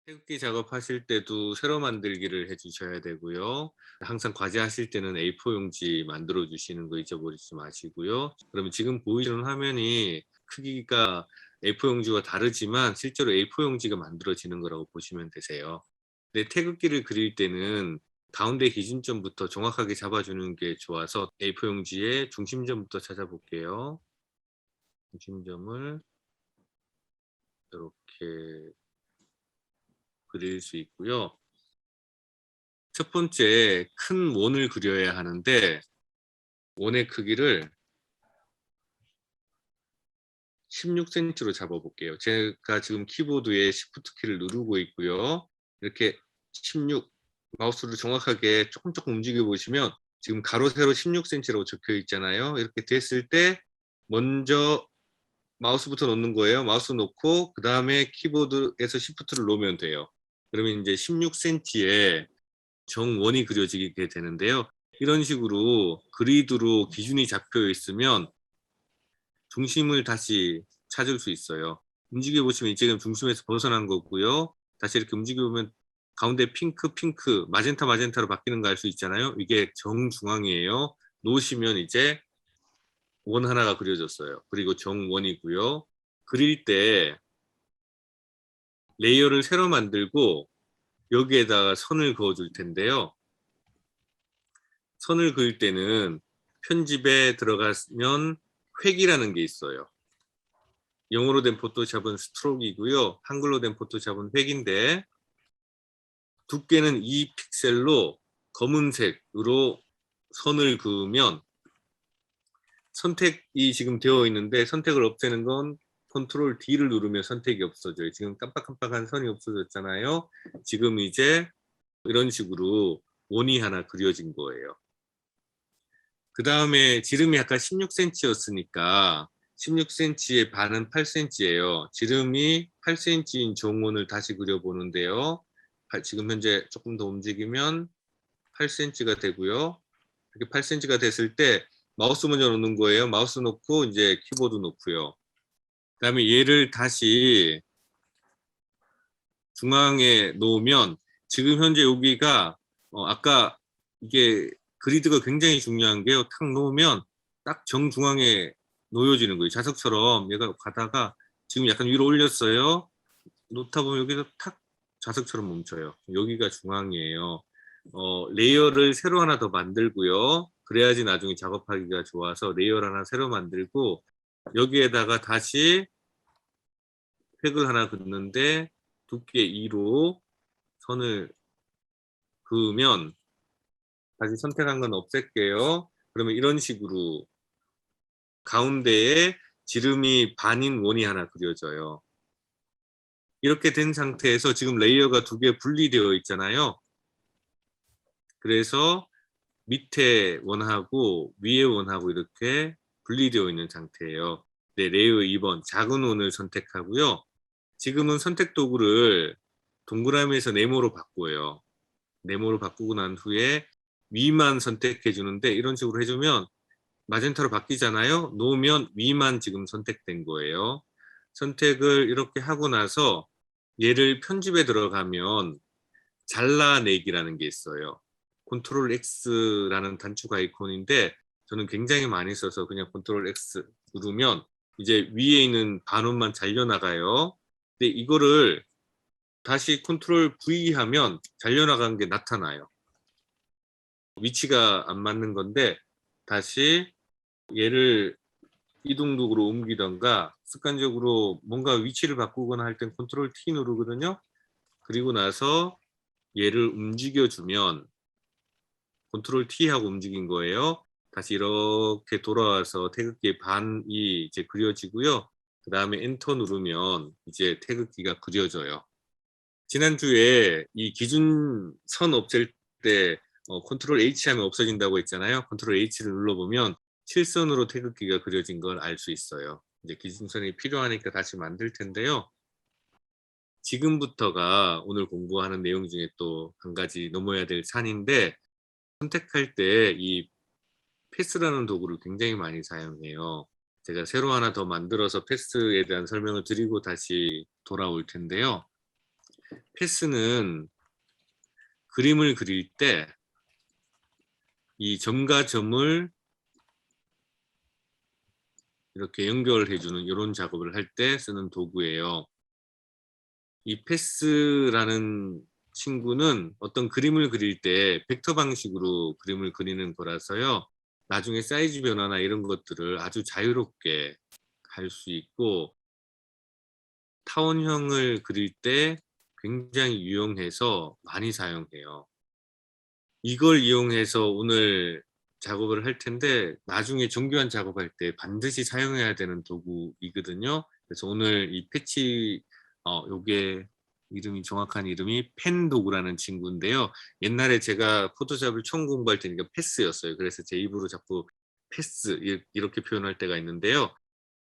태극기 작업하실 때도 세로 만들기를 해 주셔야 되고요. 항상 과제하실 때는 A4 용지 만들어 주시는 거 잊어버리지 마시고요. 그러면 지금 보이시는 화면이 크기가 A4 용지와 다르지만 실제로 A4 용지가 만들어지는 거라고 보시면 되세요. 근데 태극기를 그릴 때는 가운데 기준점부터 정확하게 잡아주는 게 좋아서 A4 용지의 중심점부터 찾아볼게요. 중심점을 이렇게 그릴 수 있고요. 첫 번째 큰 원을 그려야 하는데 원의 크기를 16cm로 잡아 볼게요. 제가 지금 키보드에 Shift 키를 누르고 있고요. 이렇게 16 마우스를 정확하게 조금 움직여 보시면 지금 가로 세로 16cm라고 적혀 있잖아요. 이렇게 됐을 때 먼저 마우스부터 놓는 거예요. 마우스 놓고 그다음에 키보드에서 Shift를 놓으면 돼요. 그러면 이제 16cm에 정원이 그려지게 되는데요. 이런 식으로 그리드로 기준이 잡혀 있으면 중심을 다시 찾을 수 있어요. 움직여 보시면 지금 중심에서 벗어난 거고요. 다시 이렇게 움직여 보면 가운데 핑크, 마젠타로 바뀌는 거 알 수 있잖아요. 이게 정중앙이에요. 놓으시면 이제 원 하나가 그려졌어요. 그리고 정원이고요. 그릴 때 레이어를 새로 만들고 여기에다가 선을 그어 줄 텐데요. 선을 그을 때는 편집에 들어가면 획이라는 게 있어요. 영어로 된 포토샵은 스트로크이고요. 한글로 된 포토샵은 획인데 두께는 2픽셀로 검은색으로 선을 그으면 선택이 지금 되어 있는데 선택을 없애는 건 컨트롤 D를 누르면 선택이 없어져요. 지금 깜빡깜빡한 선이 없어졌잖아요. 지금 이제 이런 식으로 원이 하나 그려진 거예요. 그 다음에 지름이 아까 16cm였으니까 16cm의 반은 8cm예요. 지름이 8cm인 정원을 다시 그려보는데요. 지금 현재 조금 더 움직이면 8cm가 되고요. 이렇게 8cm가 됐을 때 마우스 먼저 놓는 거예요. 마우스 놓고 이제 키보드 놓고요. 그 다음에 얘를 다시 중앙에 놓으면 지금 현재 여기가 아까 이게 그리드가 굉장히 중요한 게요. 탁 놓으면 딱 정중앙에 놓여지는 거예요. 자석처럼 얘가 가다가 지금 약간 위로 올렸어요. 놓다 보면 여기서 탁 자석처럼 멈춰요. 여기가 중앙이에요. 레이어를 새로 하나 더 만들고요. 그래야지 나중에 작업하기가 좋아서 레이어를 하나 새로 만들고 여기에다가 다시 획을 하나 긋는데 두께 2로 선을 그으면 다시 선택한 건 없앨게요. 그러면 이런 식으로 가운데에 지름이 반인 원이 하나 그려져요. 이렇게 된 상태에서 지금 레이어가 두 개 분리되어 있잖아요. 그래서 밑에 원하고 위에 원하고 이렇게 분리되어 있는 상태예요. 네, 레이어 2번 작은 원을 선택하고요. 지금은 선택 도구를 동그라미에서 네모로 바꾸어요. 네모로 바꾸고 난 후에 위만 선택해 주는데 이런 식으로 해주면 마젠타로 바뀌잖아요. 놓으면 위만 지금 선택된 거예요. 선택을 이렇게 하고 나서 얘를 편집에 들어가면 잘라내기라는 게 있어요. 컨트롤 X라는 단축 아이콘인데 저는 굉장히 많이 써서 그냥 컨트롤 X 누르면 이제 위에 있는 반원만 잘려나가요. 근데 이거를 다시 컨트롤 V 하면 잘려나간 게 나타나요. 위치가 안 맞는 건데 다시 얘를 이동도구로 옮기던가 습관적으로 뭔가 위치를 바꾸거나 할 땐 컨트롤 T 누르거든요. 그리고 나서 얘를 움직여주면 컨트롤 T 하고 움직인 거예요. 다시 이렇게 돌아와서 태극기의 반이 이제 그려지고요. 그 다음에 엔터 누르면 이제 태극기가 그려져요. 지난주에 이 기준선 없앨 때 컨트롤 H 하면 없어진다고 했잖아요. 컨트롤 H를 눌러보면 실선으로 태극기가 그려진 걸 알 수 있어요. 이제 기준선이 필요하니까 다시 만들 텐데요. 지금부터가 오늘 공부하는 내용 중에 또 한 가지 넘어야 될 산인데 선택할 때 이 패스라는 도구를 굉장히 많이 사용해요. 제가 새로 하나 더 만들어서 패스에 대한 설명을 드리고 다시 돌아올 텐데요. 패스는 그림을 그릴 때 이 점과 점을 이렇게 연결해주는 이런 작업을 할 때 쓰는 도구예요. 이 패스라는 친구는 어떤 그림을 그릴 때 벡터 방식으로 그림을 그리는 거라서요. 나중에 사이즈 변화나 이런 것들을 아주 자유롭게 할 수 있고 타원형을 그릴 때 굉장히 유용해서 많이 사용해요. 이걸 이용해서 오늘 작업을 할 텐데 나중에 정교한 작업할 때 반드시 사용해야 되는 도구이거든요. 그래서 오늘 이 패치 요게 이름이 정확한 이름이 펜 도구라는 친구인데요. 옛날에 제가 포토샵을 처음 공부할 때니까 패스였어요. 그래서 제 입으로 자꾸 패스 이렇게 표현할 때가 있는데요.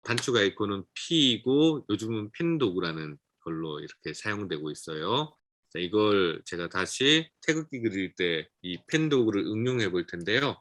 단축 아이콘은 P이고 요즘은 펜 도구라는 걸로 이렇게 사용되고 있어요. 자, 이걸 제가 다시 태극기 그릴 때 이 펜 도구를 응용해 볼 텐데요.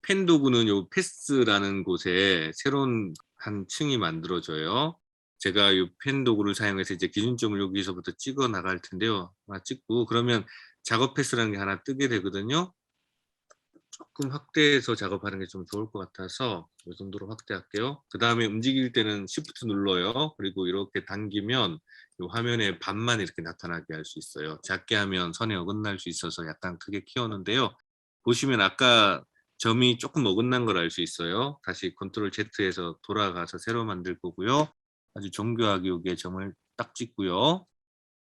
펜 도구는 요 패스라는 곳에 새로운 한 층이 만들어져요. 제가 이 펜 도구를 사용해서 이제 기준점을 여기서부터 찍어 나갈 텐데요. 찍고 그러면 작업 패스라는 게 하나 뜨게 되거든요. 조금 확대해서 작업하는 게 좀 좋을 것 같아서 이 정도로 확대할게요. 그 다음에 움직일 때는 Shift 눌러요. 그리고 이렇게 당기면 이 화면에 반만 이렇게 나타나게 할 수 있어요. 작게 하면 선에 어긋날 수 있어서 약간 크게 키웠는데요. 보시면 아까 점이 조금 어긋난 걸 알 수 있어요. 다시 컨트롤 Z에서 돌아가서 새로 만들 거고요. 아주 정교하게 여기에 점을 딱 찍고요.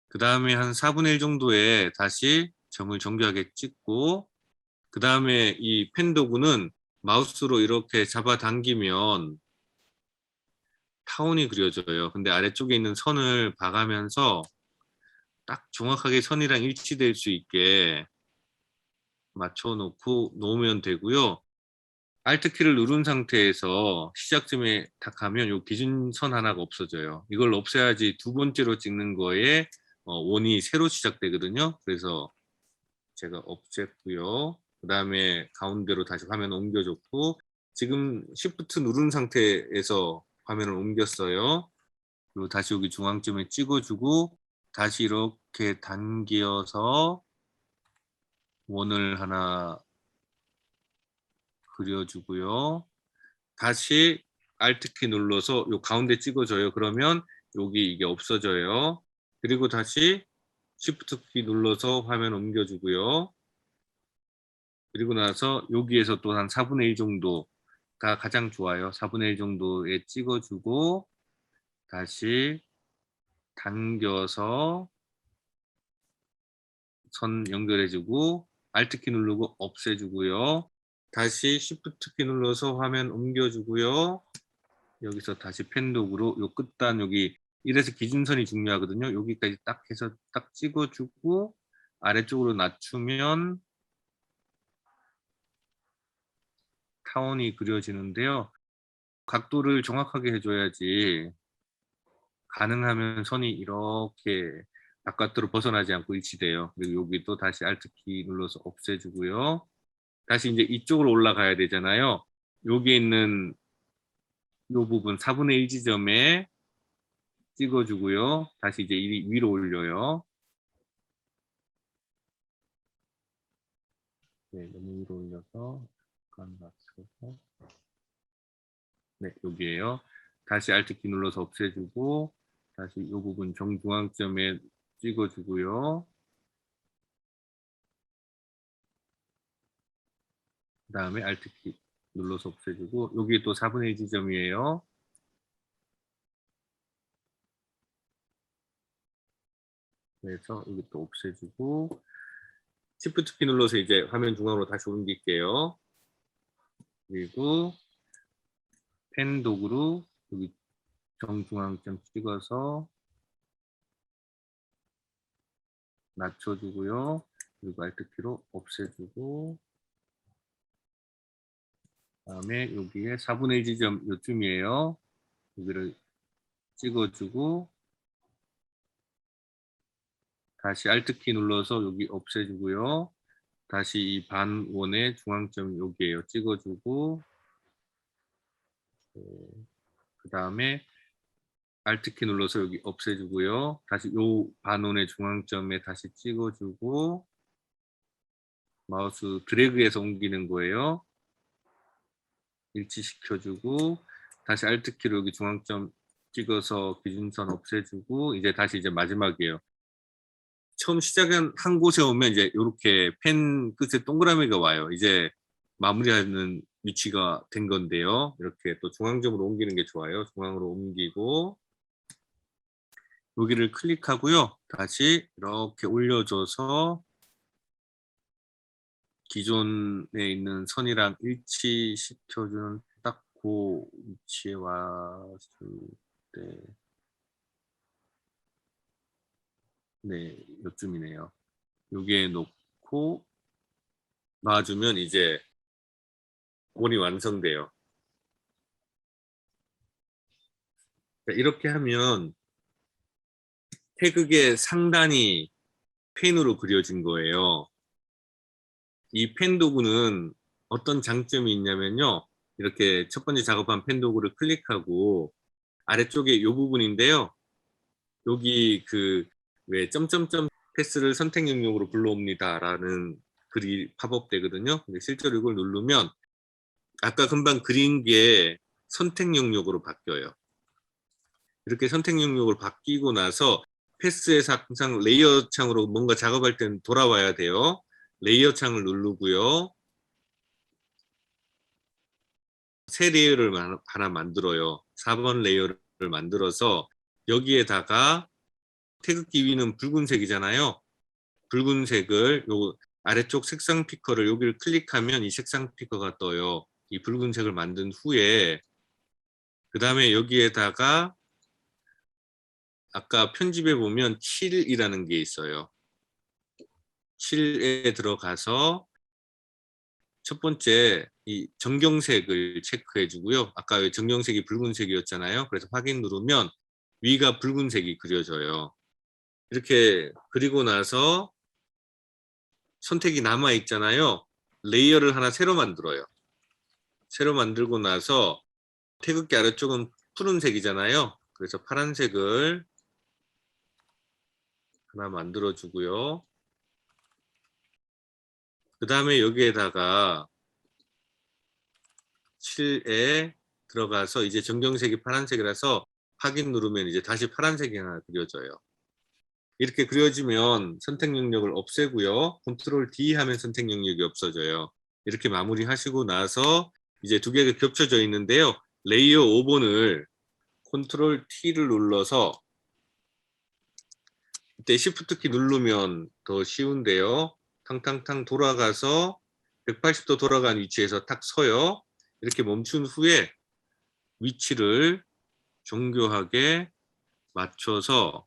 그 다음에 한 4분의 1 정도에 다시 점을 정교하게 찍고 그 다음에 이 펜 도구는 마우스로 이렇게 잡아당기면 타원이 그려져요. 근데 아래쪽에 있는 선을 봐가면서 딱 정확하게 선이랑 일치될 수 있게 맞춰놓고 놓으면 되고요. Alt 키를 누른 상태에서 시작점에 딱 하면 요 기준선 하나가 없어져요. 이걸 없애야지 두 번째로 찍는 거에 원이 새로 시작되거든요. 그래서 제가 없앴고요. 그 다음에 가운데로 다시 화면 옮겨줬고 지금 Shift 누른 상태에서 화면을 옮겼어요. 그리고 다시 여기 중앙점에 찍어주고 다시 이렇게 당겨서 원을 하나 그려주고요. 다시 Alt 키 눌러서 요 가운데 찍어줘요. 그러면 여기 이게 없어져요. 그리고 다시 Shift 키 눌러서 화면 옮겨주고요. 그리고 나서 여기에서 또 한 4분의 1 정도가 가장 좋아요. 4분의 1 정도에 찍어주고 다시 당겨서 선 연결해주고 Alt 키 누르고 없애주고요. 다시 Shift 키 눌러서 화면 옮겨주고요. 여기서 다시 펜 도구로 요 끝단 여기 이래서 기준선이 중요하거든요. 여기까지 딱 해서 딱 찍어주고 아래쪽으로 낮추면 타원이 그려지는데요. 각도를 정확하게 해줘야지 가능하면 선이 이렇게 바깥으로 벗어나지 않고 일치돼요. 그리고 여기도 다시 Alt 키 눌러서 없애주고요. 다시 이제 이쪽으로 올라가야 되잖아요. 여기 있는 이 부분 4분의 1 지점에 찍어주고요. 다시 이제 위로 올려요. 네, 너무 위로 올려서 약간 낮춰서 네, 여기에요. 다시 Alt 키 눌러서 없애주고 다시 이 부분 정중앙점에 찍어주고요. 그 다음에 Alt 키 눌러서 없애주고 여기 또 4분의 1 지점이에요. 그래서 여기 또 없애주고 Shift 키 눌러서 이제 화면 중앙으로 다시 옮길게요. 그리고 펜 도구로 여기 정중앙점 찍어서 낮춰주고요. 그리고 Alt 키로 없애주고 그다음에 여기에 4분의 1 지점 요쯤이에요. 여기를 찍어주고 다시 Alt 키 눌러서 여기 없애주고요. 다시 이 반원의 중앙점 여기에요. 찍어주고 그 다음에 Alt키 눌러서 여기 없애주고요. 다시 요 반원의 중앙점에 다시 찍어주고 마우스 드래그해서 옮기는 거예요. 일치시켜주고 다시 Alt키로 여기 중앙점 찍어서 기준선 없애주고 이제 다시 이제 마지막이에요. 처음 시작한 한 곳에 오면 이제 이렇게 펜 끝에 동그라미가 와요. 이제 마무리하는 위치가 된 건데요. 이렇게 또 중앙점으로 옮기는 게 좋아요. 중앙으로 옮기고 여기를 클릭하고요. 다시 이렇게 올려줘서 기존에 있는 선이랑 일치시켜주는 딱 그 위치에 왔을 때 네, 요쯤이네요. 여기에 놓고 놔주면 이제 원이 완성돼요. 이렇게 하면 태극의 상단이 펜으로 그려진 거예요. 이 펜 도구는 어떤 장점이 있냐면요. 이렇게 첫 번째 작업한 펜 도구를 클릭하고 아래쪽에 이 부분인데요. 여기 그 왜 점점점 패스를 선택 영역으로 불러옵니다 라는 글이 팝업 되거든요. 근데 실제로 이걸 누르면 아까 금방 그린 게 선택 영역으로 바뀌어요. 이렇게 선택 영역으로 바뀌고 나서 패스에서 항상 레이어 창으로 뭔가 작업할 때는 돌아와야 돼요. 레이어 창을 누르고요. 새 레이어를 하나 만들어요. 4번 레이어를 만들어서 여기에다가 태극기 위는 붉은색이잖아요. 붉은색을 요 아래쪽 색상 피커를 여기를 클릭하면 이 색상 피커가 떠요. 이 붉은색을 만든 후에 그 다음에 여기에다가 아까 편집에 보면 7이라는 게 있어요. 7에 들어가서 첫 번째 이 정경색을 체크해 주고요. 아까 정경색이 붉은색이었잖아요. 그래서 확인 누르면 위가 붉은색이 그려져요. 이렇게 그리고 나서 선택이 남아 있잖아요. 레이어를 하나 새로 만들어요. 새로 만들고 나서 태극기 아래쪽은 푸른색이잖아요. 그래서 파란색을 하나 만들어 주고요. 그 다음에 여기에다가 7에 들어가서 이제 정경색이 파란색이라서 확인 누르면 이제 다시 파란색이 하나 그려져요. 이렇게 그려지면 선택 영역을 없애고요. 컨트롤 D 하면 선택 영역이 없어져요. 이렇게 마무리하시고 나서 이제 두 개가 겹쳐져 있는데요. 레이어 5번을 컨트롤 T를 눌러서 이때 Shift 키 누르면 더 쉬운데요. 탕탕탕 돌아가서 180도 돌아간 위치에서 탁 서요. 이렇게 멈춘 후에 위치를 정교하게 맞춰서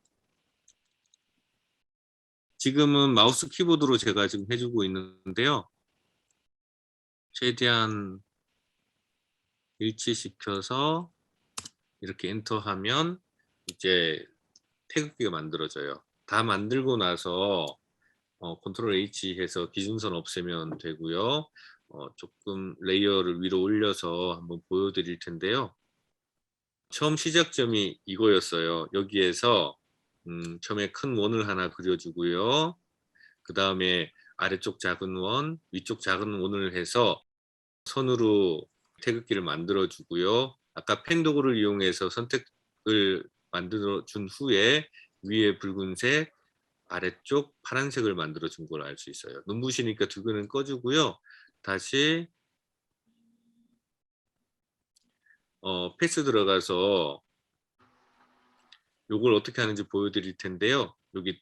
지금은 마우스 키보드로 제가 지금 해주고 있는데요. 최대한 일치시켜서 이렇게 엔터하면 이제 태극기가 만들어져요. 다 만들고 나서 컨트롤 H 해서 기준선 없애면 되고요. 조금 레이어를 위로 올려서 한번 보여드릴 텐데요. 처음 시작점이 이거였어요. 여기에서 처음에 큰 원을 하나 그려주고요. 그 다음에 아래쪽 작은 원, 위쪽 작은 원을 해서 선으로 태극기를 만들어 주고요. 아까 펜 도구를 이용해서 선택을 만들어 준 후에 위에 붉은색, 아래쪽 파란색을 만들어 준 걸 알 수 있어요. 눈부시니까 두 개는 꺼주고요. 다시 패스 들어가서 요걸 어떻게 하는지 보여드릴 텐데요. 여기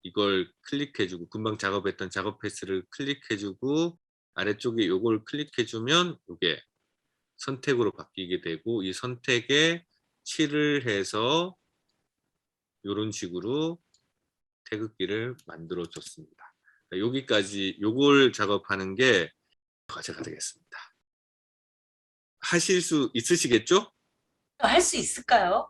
이걸 클릭해주고 금방 작업했던 작업 패스를 클릭해주고 아래쪽에 요걸 클릭해주면 이게 선택으로 바뀌게 되고 이 선택에 7을 해서 이런 식으로 태극기를 만들어 줬습니다. 여기까지 요걸 작업하는 게 과제가 되겠습니다. 하실 수 있으시겠죠? 할 수 있을까요?